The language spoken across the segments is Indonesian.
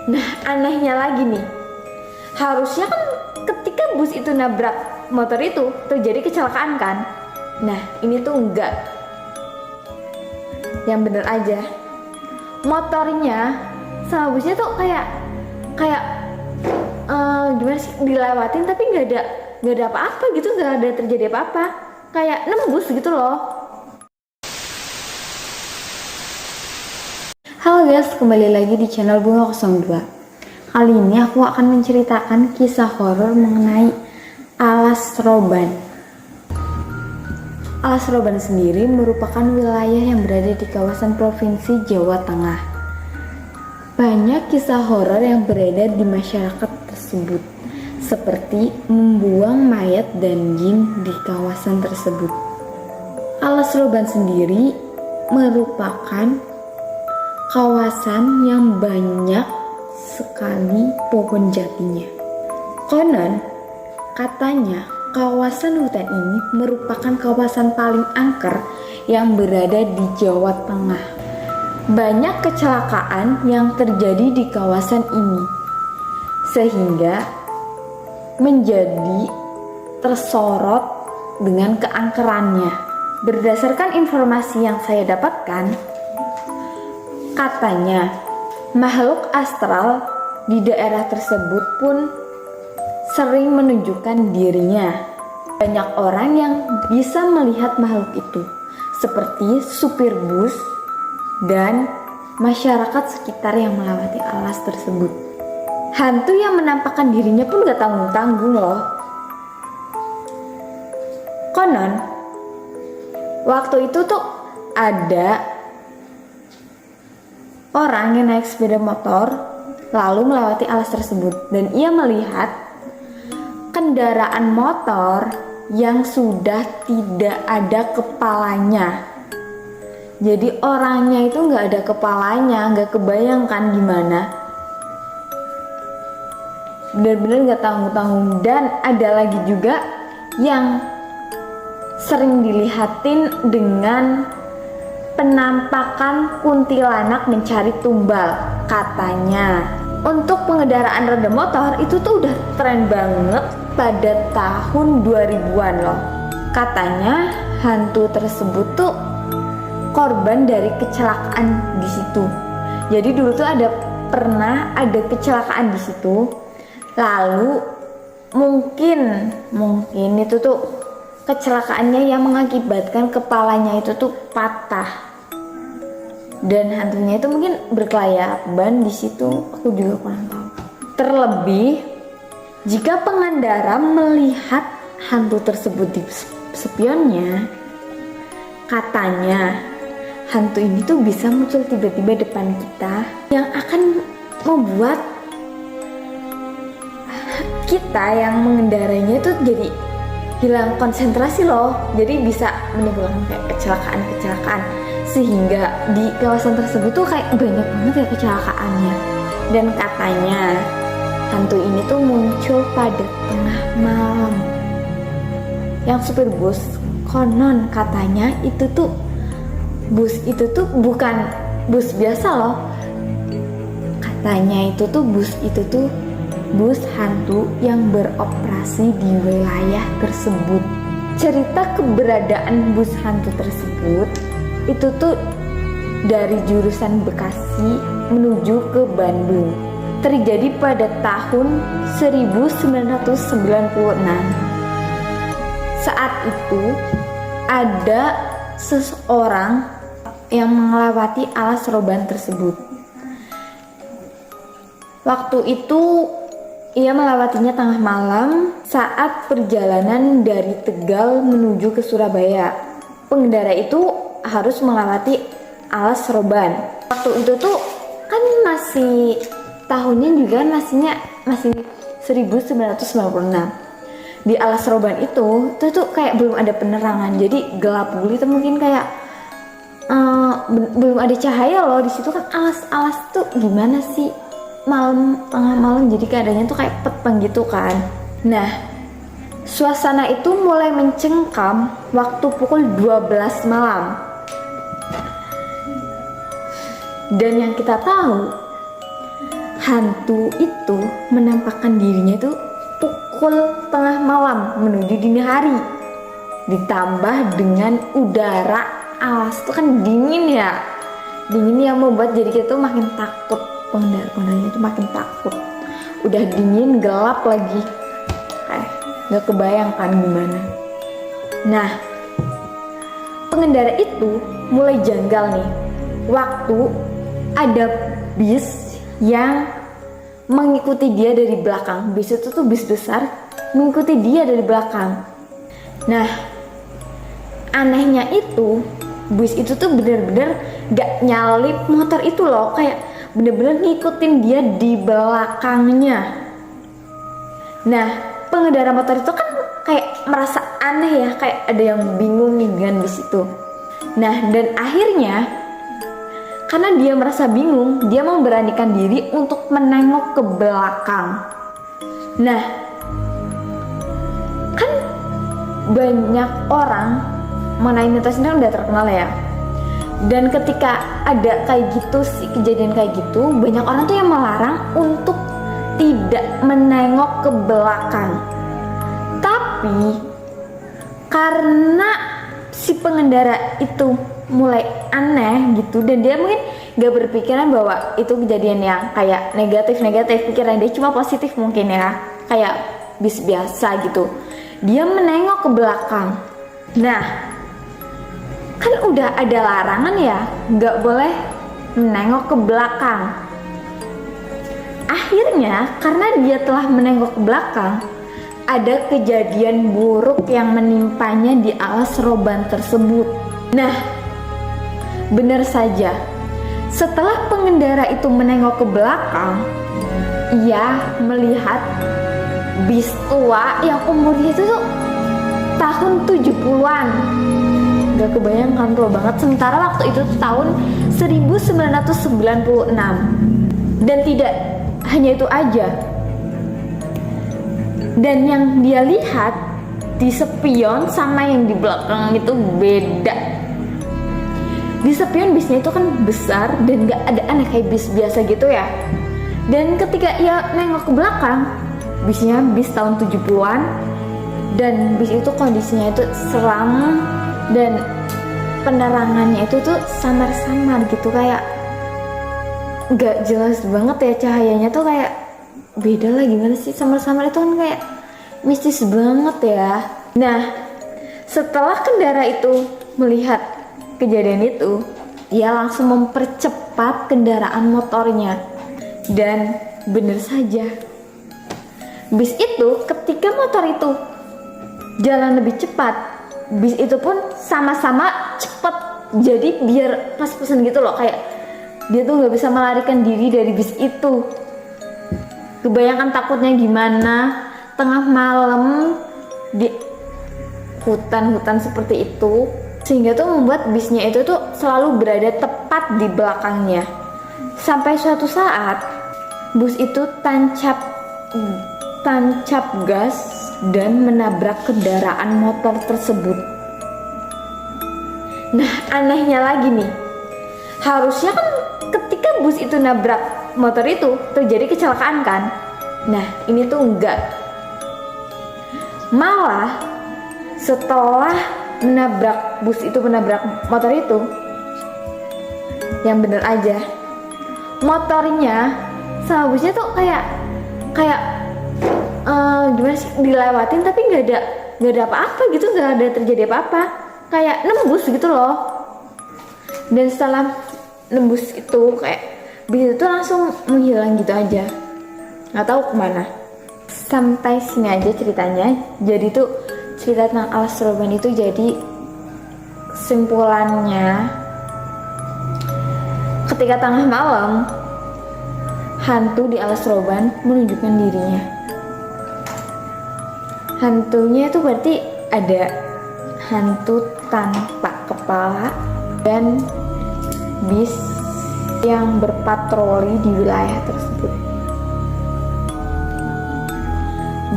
Nah, anehnya lagi nih, harusnya kan ketika bus itu nabrak motor itu terjadi kecelakaan kan. Nah, ini tuh enggak. Yang bener aja, motornya sama busnya tuh kayak gimana sih, dilewatin tapi nggak ada apa-apa gitu, nggak ada terjadi apa-apa, kayak nembus gitu loh. Halo guys, kembali lagi di channel Bunga 02. Kali ini aku akan menceritakan kisah horor mengenai Alas Roban. Alas Roban sendiri merupakan wilayah yang berada di kawasan Provinsi Jawa Tengah. Banyak kisah horor yang beredar di masyarakat tersebut, seperti membuang mayat dan jin di kawasan tersebut. Alas Roban sendiri merupakan kawasan yang banyak sekali pohon jatinya. Konon, katanya kawasan hutan ini merupakan kawasan paling angker yang berada di Jawa Tengah. Banyak kecelakaan yang terjadi di kawasan ini, sehingga menjadi tersorot dengan keangkerannya. Berdasarkan informasi yang saya dapatkan, katanya makhluk astral di daerah tersebut pun sering menunjukkan dirinya. Banyak orang yang bisa melihat makhluk itu, seperti supir bus dan masyarakat sekitar yang melewati alas tersebut. Hantu yang menampakkan dirinya pun gak tanggung-tanggung loh. Konon, waktu itu tuh ada orang yang naik sepeda motor lalu melewati alas tersebut, dan ia melihat kendaraan motor yang sudah tidak ada kepalanya. Jadi orangnya itu nggak ada kepalanya, nggak kebayangkan gimana. Benar-benar nggak tanggung-tanggung. Dan ada lagi juga yang sering dilihatin dengan penampakan kuntilanak mencari tumbal. Katanya untuk pengendaraan roda motor itu tuh udah tren banget pada tahun 2000-an loh. Katanya hantu tersebut tuh korban dari kecelakaan di situ. Jadi dulu tuh pernah ada kecelakaan di situ. Lalu mungkin itu tuh kecelakaannya yang mengakibatkan kepalanya itu tuh patah. Dan hantunya itu mungkin berkelayaban di situ, aku juga kurang tahu. Terlebih jika pengendara melihat hantu tersebut di spionnya, katanya hantu ini tuh bisa muncul tiba-tiba depan kita yang akan membuat kita yang mengendarainya tuh jadi hilang konsentrasi loh. Jadi bisa menimbulkan kayak kecelakaan, sehingga di kawasan tersebut tuh kayak banyak banget ya kecelakaannya. Dan katanya hantu ini tuh muncul pada tengah malam. Yang supir bus, konon katanya itu tuh bus itu tuh bukan bus biasa loh. Katanya itu tuh bus hantu yang beroperasi di wilayah tersebut. Cerita keberadaan bus hantu tersebut itu tuh dari jurusan Bekasi menuju ke Bandung. Terjadi pada tahun 1996. Saat itu ada seseorang yang melewati alas roban tersebut. Waktu itu ia melewatinya tengah malam saat perjalanan dari Tegal menuju ke Surabaya. Pengendara itu harus melewati alas roban. Waktu itu tuh kan masih tahunnya juga masih 1996. Di alas roban itu tuh kayak belum ada penerangan, jadi gelap gitu, mungkin kayak belum ada cahaya loh di situ kan. Alas tuh gimana sih, tengah malam, jadi keadaannya tuh kayak peteng gitu kan. Nah, suasana itu mulai mencengkam waktu pukul 12 malam. Dan yang kita tahu, hantu itu menampakkan dirinya itu pukul tengah malam menuju dini hari. Ditambah dengan udara alas itu kan dingin ya. Dingin yang membuat jadi kita tuh makin takut. Pengendara-pengendaranya itu makin takut. Udah dingin, gelap lagi. Gak kebayangkan gimana. Nah, pengendara itu mulai janggal nih. Waktu ada bis yang mengikuti dia dari belakang. Bis itu tuh bis besar mengikuti dia dari belakang. Nah, anehnya itu bis itu tuh bener-bener gak nyalip motor itu loh, kayak bener-bener ngikutin dia di belakangnya. Nah, pengendara motor itu kan kayak merasa aneh ya, kayak ada yang bingung nih dengan bis itu. Nah, dan akhirnya karena dia merasa bingung, dia memberanikan diri untuk menengok ke belakang. Nah, kan banyak orang mengenai mitos ini udah terkenal ya. Dan ketika ada kayak gitu sih, kejadian kayak gitu, banyak orang tuh yang melarang untuk tidak menengok ke belakang. Tapi karena si pengendara itu mulai aneh gitu, dan dia mungkin gak berpikiran bahwa itu kejadian yang kayak negatif, pikiran dia cuma positif mungkin ya, kayak bis biasa gitu. Dia menengok ke belakang. Nah, kan udah ada larangan ya, gak boleh menengok ke belakang. Akhirnya karena dia telah menengok ke belakang, ada kejadian buruk yang menimpanya di alas roban tersebut. Nah, benar saja, setelah pengendara itu menengok ke belakang, ia melihat bis tua yang umurnya itu tuh tahun 70-an. Gak kebayangkan tua banget, sementara waktu itu tuh tahun 1996. Dan tidak hanya itu aja, dan yang dia lihat di spion sama yang di belakang itu beda. Di spion bisnya itu kan besar dan gak ada aneh kayak bis biasa gitu ya. Dan ketika ia nengok ke belakang, bisnya bis tahun 70-an, dan bis itu kondisinya itu seram dan penerangannya itu tuh samar-samar gitu, kayak gak jelas banget ya cahayanya tuh, kayak beda lah gimana sih, samar-samar itu kan kayak mistis banget ya. Nah, setelah kendara itu melihat kejadian itu, dia langsung mempercepat kendaraan motornya. Dan bener saja, bis itu ketika motor itu jalan lebih cepat, bis itu pun sama-sama cepat. Jadi biar pas-pasan gitu loh, kayak dia tuh gak bisa melarikan diri dari bis itu. Kebayangkan takutnya gimana tengah malam di hutan-hutan seperti itu, sehingga tuh membuat bisnya itu tuh selalu berada tepat di belakangnya. Sampai suatu saat bus itu tancap gas dan menabrak kendaraan motor tersebut. Nah, anehnya lagi nih, harusnya kan ketika bus itu nabrak motor itu terjadi kecelakaan kan. Nah, ini tuh enggak. Malah setelah bus itu menabrak motor itu, yang bener aja, motornya sama busnya tuh kayak gimana sih, dilewatin tapi nggak ada apa-apa gitu, nggak ada terjadi apa-apa, kayak nembus gitu loh. Dan setelah nembus itu, kayak bis itu langsung menghilang gitu aja, nggak tahu kemana. Sampai sini aja ceritanya. Jadi tuh cerita tentang alas roban itu, jadi kesimpulannya, ketika tengah malam hantu di alas roban menunjukkan dirinya. Hantunya itu berarti ada hantu tanpa kepala dan bis yang berpatroli di wilayah tersebut.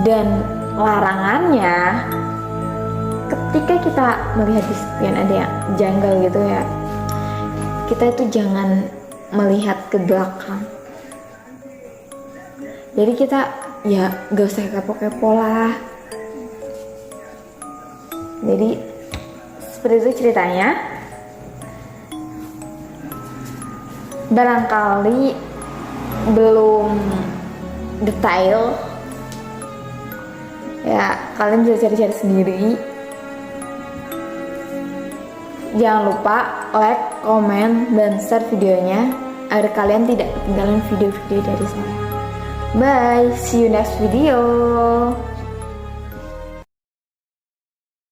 Dan larangannya, ketika kita melihat di spion ada yang janggal gitu ya, kita itu jangan melihat ke belakang. Jadi kita ya gak usah kepo-kepo lah. Jadi seperti itu ceritanya. Barangkali belum detail ya, kalian bisa cari-cari sendiri. Jangan lupa like, komen, dan share videonya agar kalian tidak ketinggalan video-video dari saya. Bye, see you next video.